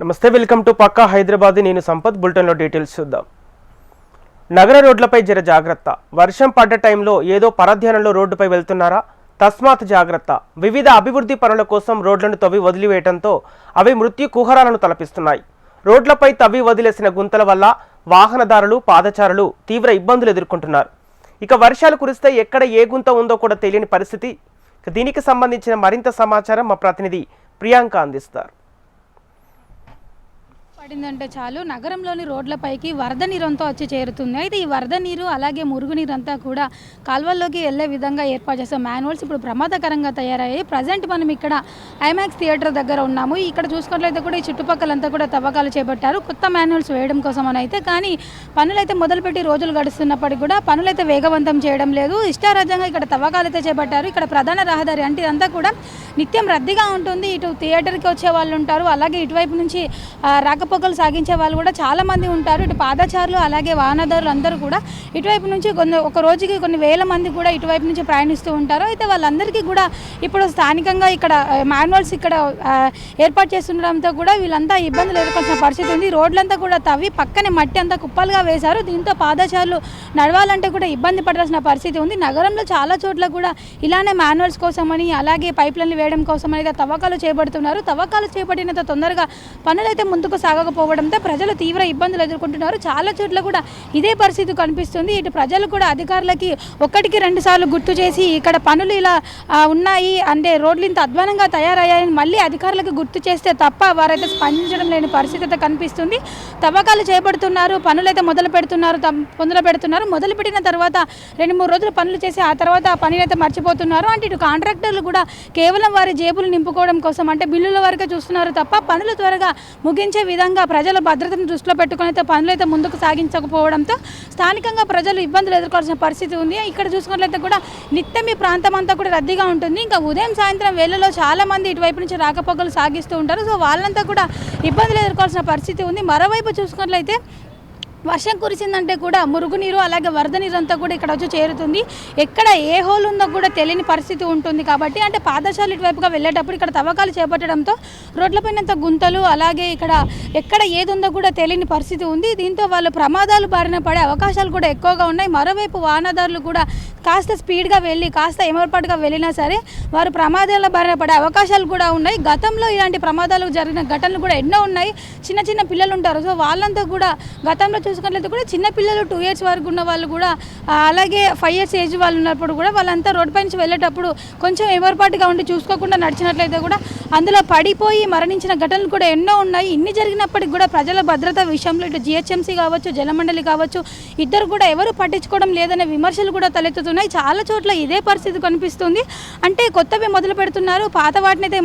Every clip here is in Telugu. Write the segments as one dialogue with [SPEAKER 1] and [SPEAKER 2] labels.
[SPEAKER 1] నమస్తే, వెల్కమ్ టు పక్కా హైదరాబాద్. నేను సంపత్. బులెటిన్లో డీటెయిల్స్ చూద్దాం. నగర రోడ్లపై జర జాగ్రత్త. వర్షం పడ్డ టైంలో ఏదో పరధ్యానంలో రోడ్డుపై వెళ్తున్నారా? తస్మాత్ జాగ్రత్త. వివిధ అభివృద్ధి పనుల కోసం రోడ్లను తవ్వి వదిలివేయడంతో అవి మృత్యు కుహరాలను తలపిస్తున్నాయి. రోడ్లపై తవ్వి వదిలేసిన గుంతల వల్ల వాహనదారులు, పాదచారులు తీవ్ర ఇబ్బందులు ఎదుర్కొంటున్నారు. ఇక వర్షాలు కురిస్తే ఎక్కడ ఏ గుంత ఉందో కూడా తెలియని పరిస్థితి. దీనికి సంబంధించిన మరింత సమాచారం మా ప్రతినిధి ప్రియాంక అందిస్తారు.
[SPEAKER 2] పడిందంటే చాలు నగరంలోని రోడ్లపైకి వరద నీరంతా వచ్చి చేరుతుంది. అయితే ఈ వరద నీరు అలాగే మురుగునీరు అంతా కూడా కాల్వల్లోకి వెళ్లే విధంగా ఏర్పాటు చేసే మాన్యువల్స్ ఇప్పుడు ప్రమాదకరంగా తయారయ్యాయి. ప్రజెంట్ మనం ఇక్కడ ఐమాక్స్ థియేటర్ దగ్గర ఉన్నాము. ఇక్కడ చూసుకున్నట్లయితే కూడా ఈ చుట్టుపక్కలంతా కూడా తవ్వకాలు చేపట్టారు కొత్త మాన్యువల్స్ వేయడం కోసం అని. అయితే కానీ పనులైతే మొదలుపెట్టి రోజులు గడుస్తున్నప్పటికీ కూడా పనులైతే వేగవంతం చేయడం లేదు. ఇష్టారాజ్యంగా ఇక్కడ తవ్వకాలు అయితే చేపట్టారు. ఇక్కడ ప్రధాన రహదారి అంటే ఇదంతా కూడా నిత్యం రద్దీగా ఉంటుంది. ఇటు థియేటర్కి వచ్చే వాళ్ళు ఉంటారు, అలాగే ఇటువైపు నుంచి రాకపోకలు సాగించే వాళ్ళు కూడా చాలామంది ఉంటారు. ఇటు పాదచారులు అలాగే వాహనదారులు అందరూ కూడా ఇటువైపు నుంచి ఒక రోజుకి కొన్ని వేల మంది కూడా ఇటువైపు నుంచి ప్రయాణిస్తూ ఉంటారు. అయితే వాళ్ళందరికీ కూడా ఇప్పుడు స్థానికంగా ఇక్కడ మాన్యువల్స్ ఇక్కడ ఏర్పాటు చేస్తుండడంతో కూడా వీళ్ళంతా ఇబ్బందులు ఎదుర్కొంటున్న పరిస్థితి ఉంది. రోడ్లంతా కూడా తవ్వి పక్కనే మట్టి అంతా కుప్పలుగా వేశారు. దీంతో పాదచారులు నడవాలంటే కూడా ఇబ్బంది పడాల్సిన పరిస్థితి ఉంది. నగరంలో చాలా చోట్ల కూడా ఇలానే మాన్యువల్స్ కోసమని అలాగే పైప్ లైన్లు వేయడం కోసం అయితే తవ్వకాలు చేపడుతున్నారు. తవ్వకాలు చేపట్టినంత తొందరగా పనులైతే ముందుకు సాగకపోవడంతో ప్రజలు తీవ్ర ఇబ్బందులు ఎదుర్కొంటున్నారు. చాలా చోట్ల కూడా ఇదే పరిస్థితి కనిపిస్తుంది. ఇటు ప్రజలు కూడా అధికారులకి ఒకటికి రెండు సార్లు గుర్తు చేసి ఇక్కడ పనులు ఇలా ఉన్నాయి అంటే రోడ్లు ఇంత అధ్వానంగా తయారయ్యాయని మళ్ళీ అధికారులకు గుర్తు చేస్తే తప్ప వారైతే స్పందించడం లేని పరిస్థితి అయితే కనిపిస్తుంది. తవ్వకాలు చేపడుతున్నారు, పనులైతే మొదలు పెడుతున్నారు. మొదలుపెట్టిన తర్వాత 2-3 రోజులు పనులు చేసి ఆ తర్వాత ఆ పని అయితే మర్చిపోతున్నారు. అంటే ఇటు కాంట్రాక్టర్లు కూడా కేవలం వారి జేబులు నింపుకోవడం కోసం అంటే బిల్లుల వరకే చూస్తున్నారు తప్ప పనులు త్వరగా ముగించే విధంగా ప్రజల భద్రతను దృష్టిలో పెట్టుకుని అయితే పనులు అయితే ముందుకు సాగించకపోవడంతో స్థానికంగా ప్రజలు ఇబ్బందులు ఎదుర్కోవాల్సిన పరిస్థితి ఉంది. ఇక్కడ చూసుకున్నట్లయితే కూడా నిత్యం ఈ ప్రాంతం అంతా కూడా రద్దీగా ఉంటుంది. ఇంకా ఉదయం సాయంత్రం వేళల్లో చాలా మంది ఇటువైపు నుంచి రాకపోకలు సాగిస్తూ ఉంటారు. సో వాళ్ళంతా కూడా ఇబ్బందులు ఎదుర్కోవాల్సిన పరిస్థితి ఉంది. మరోవైపు చూసుకున్నట్లయితే వర్షం కురిసిందంటే కూడా మురుగునీరు అలాగే వరద నీరు అంతా కూడా ఇక్కడ వచ్చి చేరుతుంది. ఎక్కడ ఏ హోల్ ఉందో కూడా తెలియని పరిస్థితి ఉంటుంది. కాబట్టి అంటే పాదచారులు ఇటువైపుగా వెళ్ళేటప్పుడు ఇక్కడ తవ్వకాలు చేపట్టడంతో రోడ్లపైనంత గుంతలు అలాగే ఇక్కడ ఎక్కడ ఏది ఉందో కూడా తెలియని పరిస్థితి ఉంది. దీంతో వాళ్ళు ప్రమాదాలు బారిన పడే అవకాశాలు కూడా ఎక్కువగా ఉన్నాయి. మరోవైపు వాహనదారులు కూడా కాస్త స్పీడ్గా వెళ్ళి కాస్త ఎమర్పాటుగా వెళ్ళినా సరే వారు ప్రమాదాల బారిన పడే అవకాశాలు కూడా ఉన్నాయి. గతంలో ఇలాంటి ప్రమాదాలు జరిగిన ఘటనలు కూడా ఎన్నో ఉన్నాయి. చిన్న చిన్న పిల్లలు ఉంటారు. సో వాళ్ళంతా కూడా గతంలో చూసుకున్నట్లయితే కూడా చిన్న పిల్లలు 2 years వరకు ఉన్న వాళ్ళు కూడా అలాగే 5 years ఏజ్ వాళ్ళు ఉన్నప్పుడు కూడా వాళ్ళంతా రోడ్డుపై నుంచి వెళ్ళేటప్పుడు కొంచెం ఎమర్పాటుగా ఉండి చూసుకోకుండా నడిచినట్లయితే కూడా అందులో పడిపోయి మరణించిన ఘటనలు కూడా ఎన్నో ఉన్నాయి. ఇన్ని జరిగినప్పటికీ కూడా ప్రజల భద్రత విషయంలో ఇటు GHMC కావచ్చు, జలమండలి కావచ్చు, ఇద్దరు కూడా ఎవరు పట్టించుకోవడం లేదనే విమర్శలు కూడా తలెత్తుతున్నాయి. చాలా చోట్ల ఇదే పరిస్థితి కనిపిస్తుంది. అంటే కొత్తవి మొదలు పెడుతున్నారు, పాత వాటిని అయితే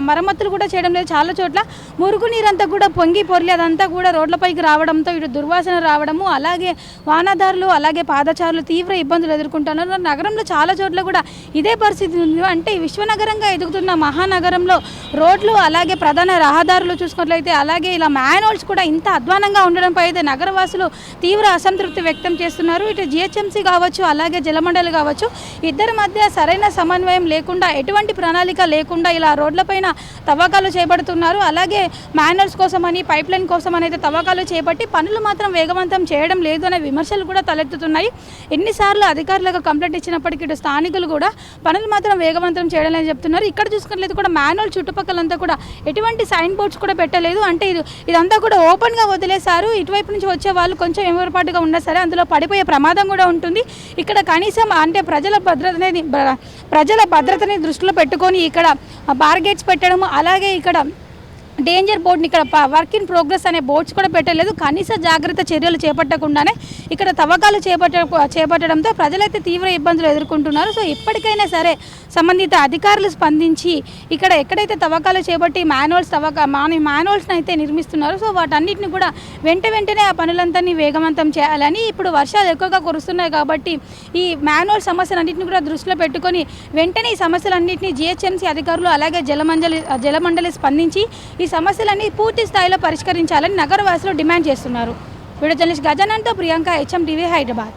[SPEAKER 2] మరమ్మతులు కూడా చేయడం లేదు. చాలా చోట్ల మురుగునీరంతా కూడా పొంగి పొర్లి అదంతా కూడా రోడ్లపైకి రావడంతో ఇటు దుర్వాసన రావడము అలాగే వాహనదారులు అలాగే పాదచారులు తీవ్ర ఇబ్బందులు ఎదుర్కొంటున్నారు. నగరంలో చాలా చోట్ల కూడా ఇదే పరిస్థితి ఉంది. అంటే విశ్వనగరంగా ఎదుగుతున్న మహానగరంలో రోడ్లు అలాగే ప్రధాన రహదారులు చూసుకున్నట్లయితే అలాగే ఇలా మాన్యువల్స్ కూడా ఇంత అధ్వానంగా ఉండడంపై అయితే నగరవాసులు తీవ్ర అసంతృప్తి వ్యక్తం చేస్తున్నారు. ఇటు GHMC కావచ్చు అలాగే జలమండలి కావచ్చు, ఇద్దరి మధ్య సరైన సమన్వయం లేకుండా ఎటువంటి ప్రణాళిక లేకుండా ఇలా రోడ్లపైన తవ్వకాలు చేపడుతున్నారు. అలాగే మాన్యువల్స్ కోసమని పైప్ లైన్ కోసమని అయితే తవ్వకాలు చేపట్టి పనులు మాత్రం వేగవంతం చేయడం లేదు అనే విమర్శలు కూడా తలెత్తుతున్నాయి. ఎన్నిసార్లు అధికారులకు కంప్లైంట్ ఇచ్చినప్పటికీ ఇటు స్థానికులు కూడా పనులు మాత్రం వేగవంతం చేయడం లేదని చెప్తున్నారు. ఇక్కడ చూసుకున్నట్లయితే కూడా మాన్యువల్ చుట్టుపక్కలంతా కూడా ఎటువంటి సైన్ బోర్డ్స్ కూడా పెట్టలేదు. అంటే ఇదంతా కూడా ఓపెన్గా వదిలేశారు. ఇటువైపు నుంచి వచ్చే వాళ్ళు కొంచెం ఏమరపాటుగా ఉన్నా సరే అందులో పడిపోయే ప్రమాదం కూడా ఉంటుంది. ఇక్కడ కనీసం అంటే ప్రజల భద్రతని దృష్టిలో పెట్టుకొని ఇక్కడ బార్గేట్స్ పెట్టడం అలాగే ఇక్కడ డేంజర్ బోర్డుని ఇక్కడ వర్క్ ఇన్ ప్రోగ్రెస్ అనే బోర్డ్స్ కూడా పెట్టలేదు. కనీస జాగ్రత్త చర్యలు చేపట్టకుండానే ఇక్కడ తవ్వకాలు చేపట్టడంతో ప్రజలైతే తీవ్ర ఇబ్బందులు ఎదుర్కొంటున్నారు. సో ఇప్పటికైనా సరే సంబంధిత అధికారులు స్పందించి ఇక్కడ ఎక్కడైతే తవ్వకాలు చేపట్టి మాన్యువల్స్ని అయితే నిర్మిస్తున్నారో సో వాటన్నిటిని కూడా వెంటనే ఆ పనులంతా వేగవంతం చేయాలని. ఇప్పుడు వర్షాలు ఎక్కువగా కురుస్తున్నాయి కాబట్టి ఈ మాన్యువల్ సమస్యలన్నింటినీ కూడా దృష్టిలో పెట్టుకొని వెంటనే ఈ సమస్యలన్నింటినీ GHMC అధికారులు అలాగే జలమండలి స్పందించి ఈ సమస్యలన్నీ పూర్తి స్థాయిలో పరిష్కరించాలని నగరవాసులు డిమాండ్ చేస్తున్నారు. వీడియో జర్నలిస్ట్ గజానంతో ప్రియాంక, HMTV, హైదరాబాద్.